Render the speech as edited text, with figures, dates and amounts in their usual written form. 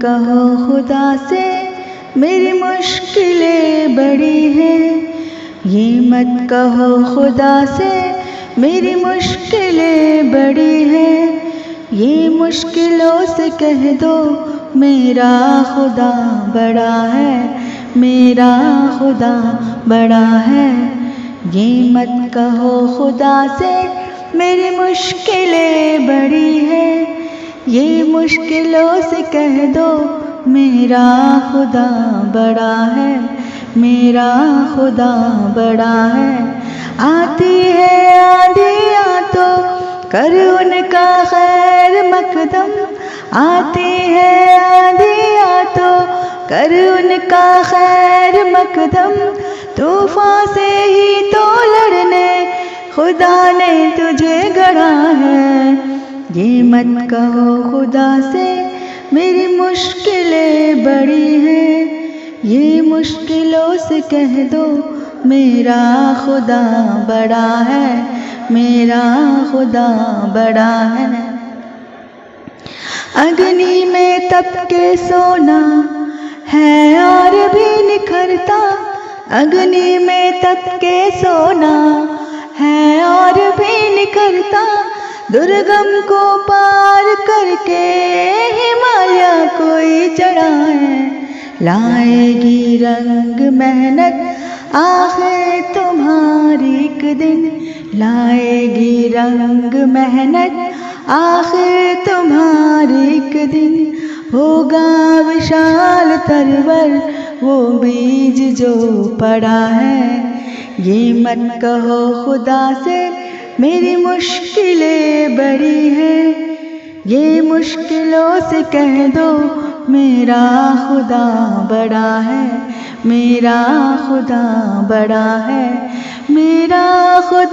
कहो खुदा से मेरी मुश्किलें बड़ी हैं, ये मत कहो खुदा से मेरी मुश्किलें बड़ी हैं। ये मुश्किलों से कह दो मेरा खुदा बड़ा है, मेरा खुदा बड़ा है। ये मत कहो खुदा से मेरी मुश्किलें बड़ी हैं, ये मुश्किलों से कह दो मेरा खुदा बड़ा है, मेरा खुदा बड़ा है। आती है आंधियाँ तो कर उनका खैर मकदम, आती है आंधियाँ तो कर उनका खैर मकदम। तूफान से ही तो लड़ने खुदा ने तुझे गढ़ा है। ये मत कहो खुदा से मेरी मुश्किलें बड़ी हैं, ये मुश्किलों से कह दो मेरा खुदा बड़ा है, मेरा खुदा बड़ा है। अग्नि में तप के सोना है और भी निखरता, अग्नि में तप के सोना है और भी निखरता। दुर्गम को पार करके हिमालय कोई चढ़ा है, लाएगी रंग मेहनत आखिर तुम्हारी एक दिन, लाएगी रंग मेहनत आखिर तुम्हारी एक दिन। होगा विशाल तरवर वो बीज जो पड़ा है। ये मत कहो खुदा से मेरी मुश्किलें बड़ी हैं, ये मुश्किलों से कह दो मेरा खुदा बड़ा है, मेरा खुदा बड़ा है, मेरा खुदा